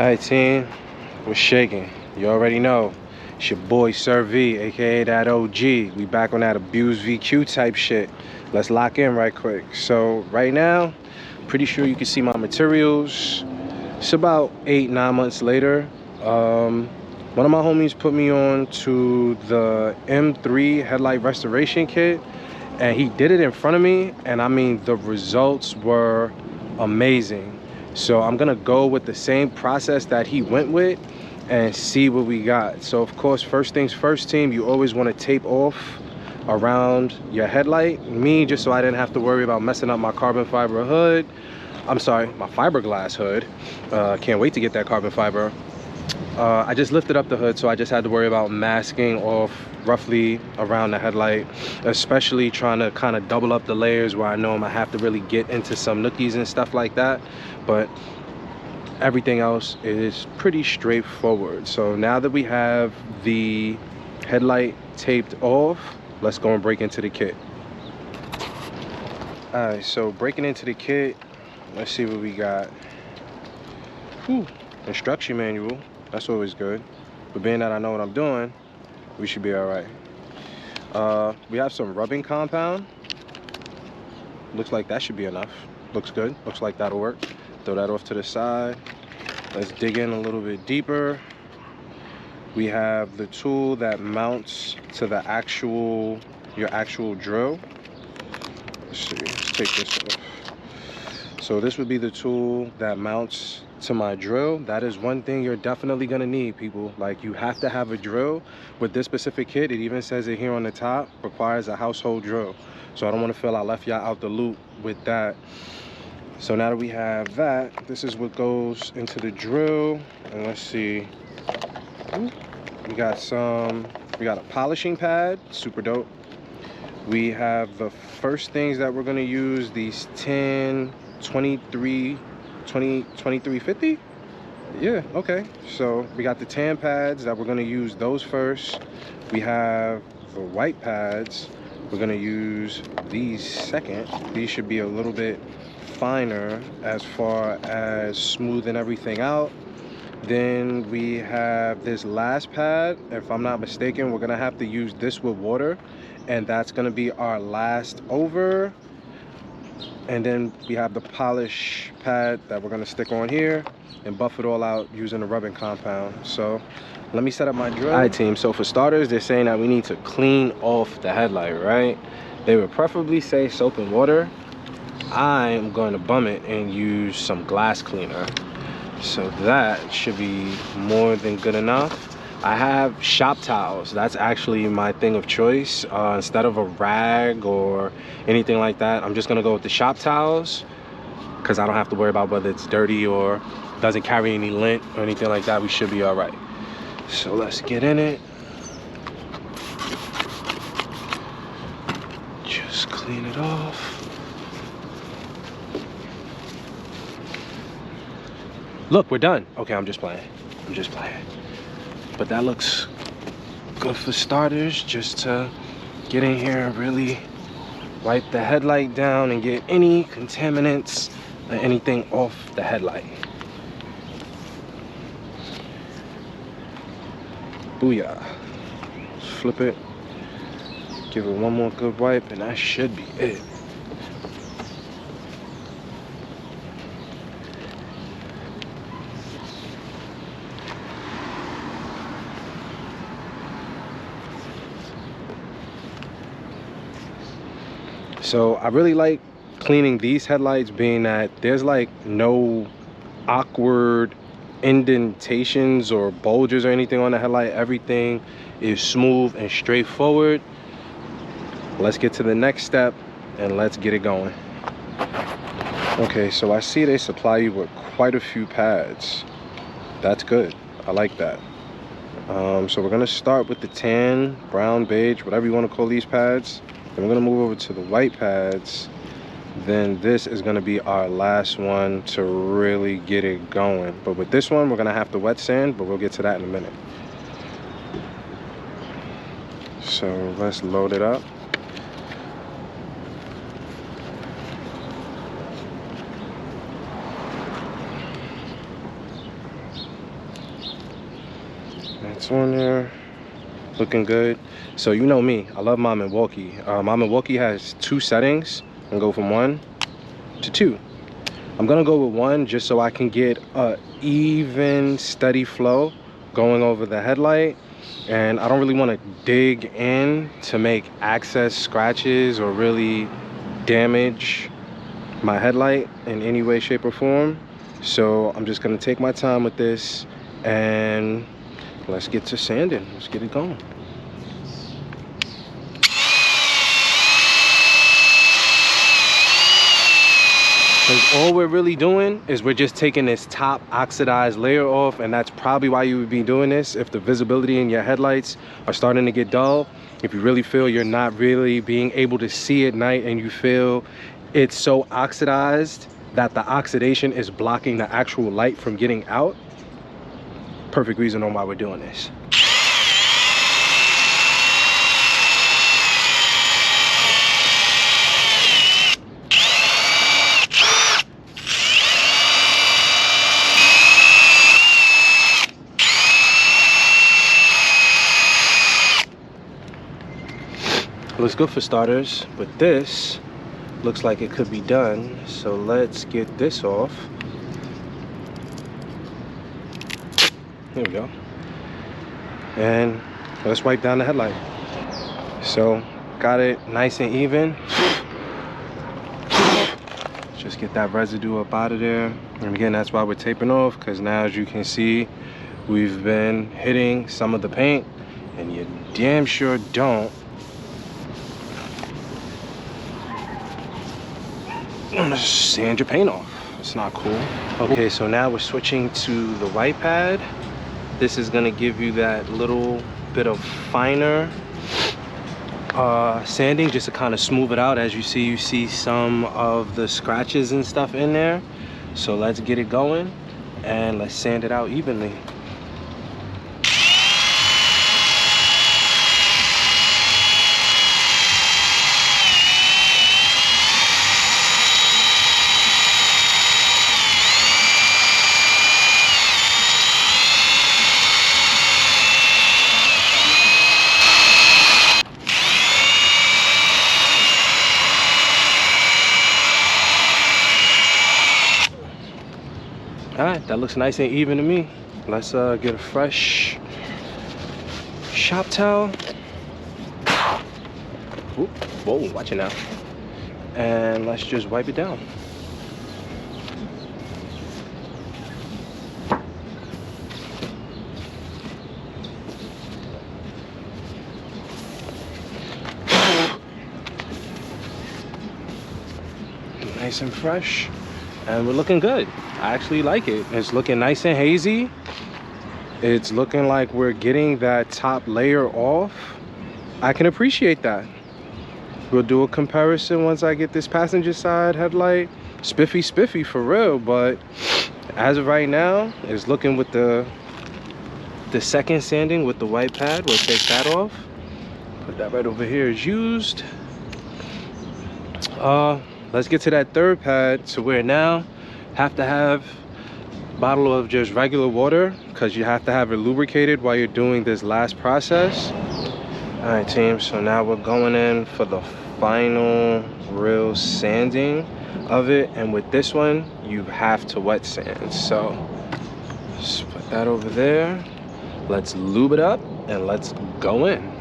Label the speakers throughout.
Speaker 1: Alright team, what's shaking? You already know. It's your boy Sir V, aka that OG. We back on that abused VQ type shit. Let's lock in right quick. So right now, pretty sure you can see my materials. It's about 8-9 months later. One of my homies put me on to the M3 headlight restoration kit, and he did it in front of me, and I mean the results were amazing. So I'm gonna go with the same process that he went with and see what we got. So of course, first things first team, you always want to tape off around your headlight. Me, just so I didn't have to worry about messing up my carbon fiber hood. I'm sorry, my fiberglass hood. Can't wait to get that carbon fiber. I just lifted up the hood, so I just had to worry about masking off roughly around the headlight, especially trying to kind of double up the layers where I know I'm gonna have to really get into some nookies and stuff like that. But everything else is pretty straightforward. So now that we have the headlight taped off, let's go and break into the kit. All right, so breaking into the kit, let's see what we got. Whew, instruction manual. That's always good. But being that I know what I'm doing, we should be all right. We have some rubbing compound. Looks like that should be enough. Looks good. Looks like that'll work. Throw that off to the side. Let's dig in a little bit deeper. We have the tool that mounts to the your actual drill. Let's see. Let's take this off. So this would be the tool that mounts to my drill. That is one thing you're definitely gonna need, people. Like, you have to have a drill. With this specific kit, it even says it here on the top, requires a household drill. So I don't want to feel I left y'all out the loop with that. So now that we have that, this is what goes into the drill. And let's see, we got a polishing pad, super dope. We have the first things that we're gonna use, these 2350. Yeah, okay. So we got the tan pads that we're gonna use those first. We have the white pads. We're gonna use these second. These should be a little bit finer as far as smoothing everything out. Then we have this last pad. If I'm not mistaken, we're gonna have to use this with water, and that's gonna be our last over. And then we have the polish pad that we're gonna stick on here and buff it all out using the rubbing compound. So let me set up my drill. All right team, so for starters, they're saying that we need to clean off the headlight, right? They would preferably say soap and water. I'm going to bum it and use some glass cleaner. So that should be more than good enough. I have shop towels. That's actually my thing of choice. Instead of a rag or anything like that, I'm just gonna go with the shop towels because I don't have to worry about whether it's dirty or doesn't carry any lint or anything like that. We should be all right. So let's get in it. Just clean it off. Look, we're done. Okay, I'm just playing. I'm just playing. But that looks good for starters, just to get in here and really wipe the headlight down and get any contaminants or anything off the headlight. Booyah. Flip it, give it one more good wipe, and that should be it. So I really like cleaning these headlights, being that there's like no awkward indentations or bulges or anything on the headlight. Everything is smooth and straightforward. Let's get to the next step and let's get it going. Okay, so I see they supply you with quite a few pads. That's good. I like that. So we're gonna start with the tan, brown, beige, whatever you want to call these pads. Then we're gonna move over to the white pads. Then this is gonna be our last one to really get it going. But with this one, we're gonna have to wet sand, but we'll get to that in a minute. So let's load it up. That's on there. Looking good. So you know me, I love my Milwuakee. My Milwuakee has 2 settings. I'm gonna go from 1 to 2. I'm gonna go with 1 just so I can get a even steady flow going over the headlight, and I don't really want to dig in to make access scratches or really damage my headlight in any way, shape, or form. So I'm just gonna take my time with this, and let's get to sanding. Let's get it going. Because all we're really doing is we're just taking this top oxidized layer off, and that's probably why you would be doing this if the visibility in your headlights are starting to get dull. If you really feel you're not really being able to see at night, and you feel it's so oxidized that the oxidation is blocking the actual light from getting out, perfect reason on why we're doing this. Looks good for starters, but this looks like it could be done. So let's get this off. Here we go. And let's wipe down the headlight. So got it nice and even. Just get that residue up out of there. And again, that's why we're taping off, because now, as you can see, we've been hitting some of the paint, and you damn sure don't want to sand your paint off. It's not cool. Okay, so now we're switching to the white pad. This is going to give you that little bit of finer sanding, just to kind of smooth it out. As you see some of the scratches and stuff in there. So let's get it going and let's sand it out evenly. All right, that looks nice and even to me. Let's get a fresh shop towel. Oop, whoa, watch it now. And let's just wipe it down. Nice and fresh. And we're looking good. I actually like it. It's looking nice and hazy. It's looking like we're getting that top layer off. I can appreciate that. We'll do a comparison once I get this passenger side headlight. Spiffy for real, but as of right now, it's looking with the second sanding with the white pad. We'll take that off. Put that right over here as used. Let's get to that third pad. So we're now have to have a bottle of just regular water, because you have to have it lubricated while you're doing this last process. All right, team, so now we're going in for the final real sanding of it, and with this one you have to wet sand. So just put that over there. Let's lube it up and let's go in.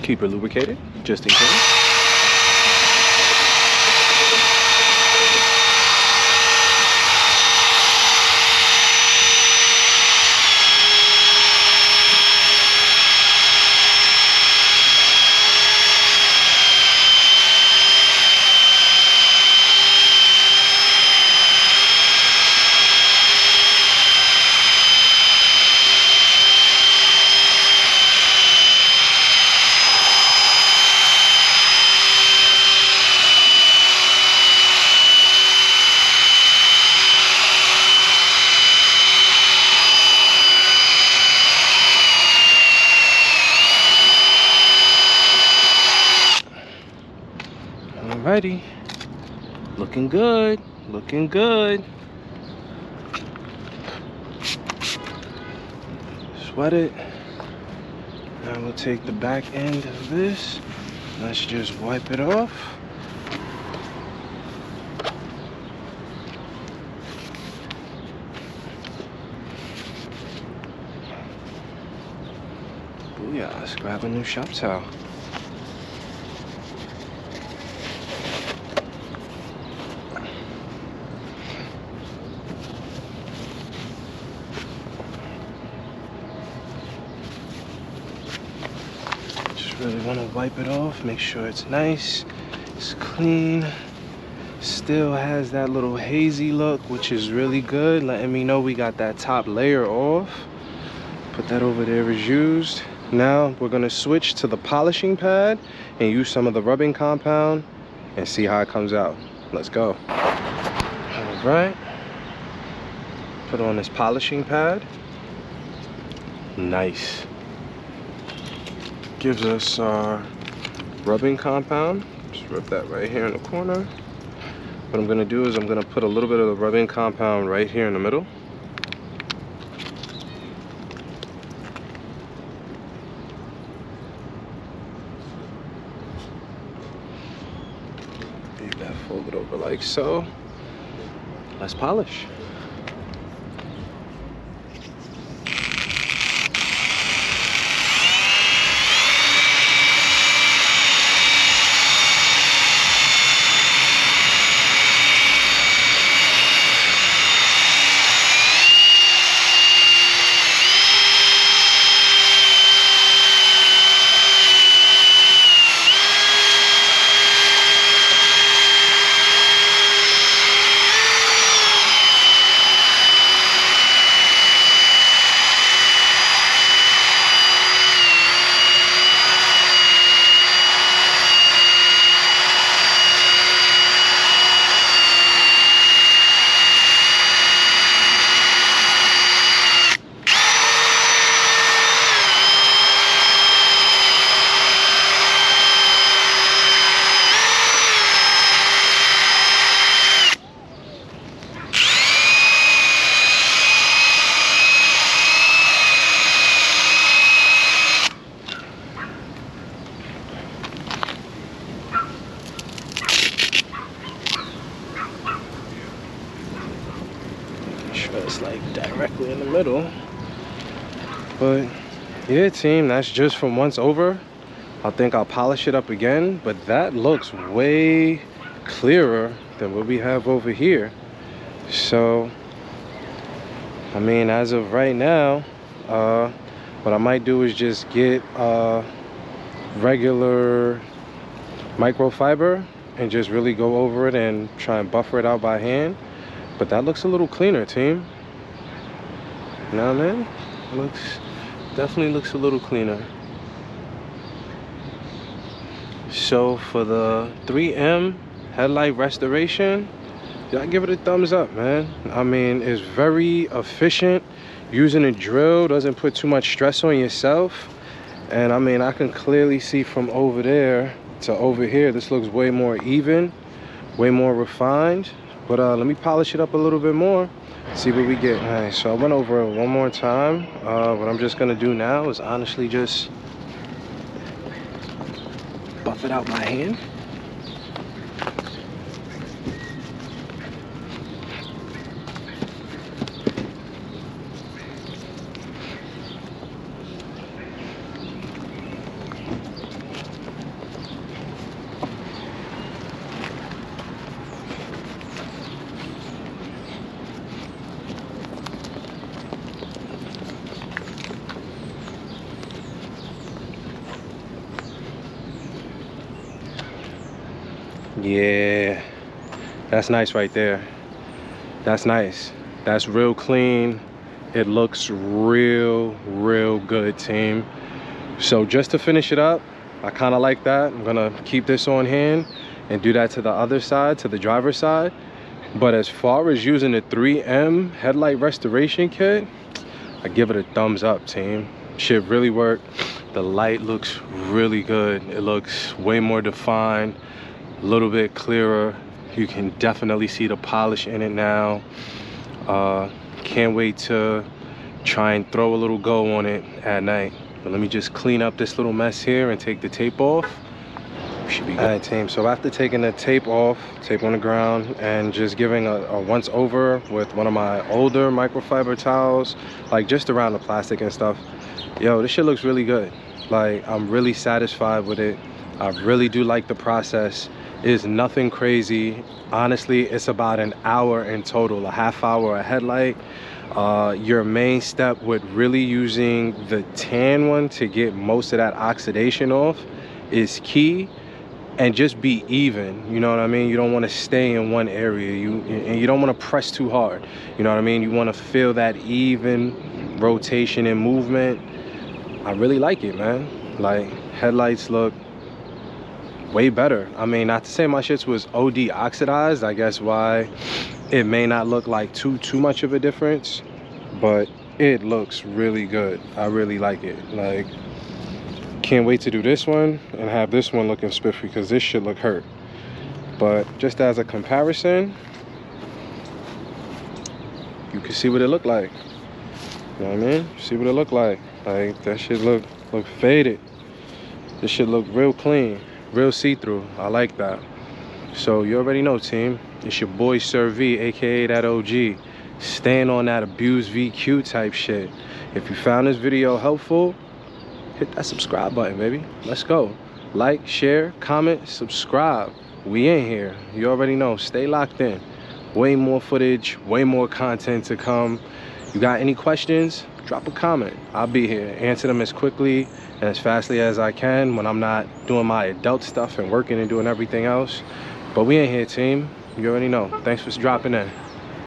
Speaker 1: Keep it lubricated, just in case. Alrighty. Looking good. Looking good. Sweat it. Now we'll take the back end of this. Let's just wipe it off. Booyah, let's grab a new shop towel. Really want to wipe it off, make sure it's nice, it's clean. Still has that little hazy look, which is really good, letting me know we got that top layer off. Put that over there as used. Now we're going to switch to the polishing pad and use some of the rubbing compound and see how it comes out. Let's go. All right, put on this polishing pad. Nice. Gives us our rubbing compound. Just rub that right here in the corner. What I'm gonna do is I'm gonna put a little bit of the rubbing compound right here in the middle. Leave that folded over like so. Let's polish. It's like directly in the middle. But yeah, team, that's just from once over. I think I'll polish it up again, but that looks way clearer than what we have over here. So I mean, as of right now, what I might do is just get regular microfiber and just really go over it and try and buffer it out by hand. But that looks a little cleaner, team. You know what I mean? Definitely looks a little cleaner. So for the 3M headlight restoration, I give it a thumbs up, man. I mean, it's very efficient. Using a drill doesn't put too much stress on yourself. And I mean, I can clearly see from over there to over here, this looks way more even, way more refined. But let me polish it up a little bit more, see what we get. All right, so I went over it one more time. What I'm just gonna do now is honestly just buff it out my hand. Yeah, that's nice right there. That's nice. That's real clean. It looks real good, team. So just to finish it up, I kind of like that. I'm gonna keep this on hand and do that to the other side, to the driver's side. But as far as using the 3M headlight restoration kit, I give it a thumbs up, team. Shit really worked. The light looks really good. It looks way more defined, a little bit clearer. You can definitely see the polish in it now. Can't wait to try and throw a little go on it at night. But let me just clean up this little mess here and take the tape off. Should be good. All right, team, so after taking the tape off, tape on the ground, and just giving a once over with one of my older microfiber towels, like just around the plastic and stuff, yo, this shit looks really good. Like, I'm really satisfied with it. I really do like the process. It's nothing crazy. Honestly, it's about an hour in total, a half hour a headlight. Your main step with really using the tan one to get most of that oxidation off is key. And just be even, you know what I mean? You don't want to stay in one area, and you don't want to press too hard, you know what I mean? You want to feel that even rotation and movement. I really like it, man. Like, headlights look way better. I mean, not to say my shits was OD oxidized, I guess why it may not look like too much of a difference, but it looks really good. I really like it. Like, can't wait to do this one and have this one looking spiffy, because this should look hurt. But just as a comparison, you can see what it looked like. You know what I mean? See what it looked like. Like, that shit look faded. This shit look real clean, real see-through. I like that. So you already know, team. It's your boy Sir V, aka that OG, staying on that abused VQ type shit. If you found this video helpful, hit that subscribe button, baby. Let's go. Like, share, comment, subscribe. We in here. You already know. Stay locked in. Way more footage, way more content to come. You got any questions? Drop a comment. I'll be here. Answer them as quickly and as fastly as I can when I'm not doing my adult stuff and working and doing everything else. But we in here, team. You already know. Thanks for dropping in.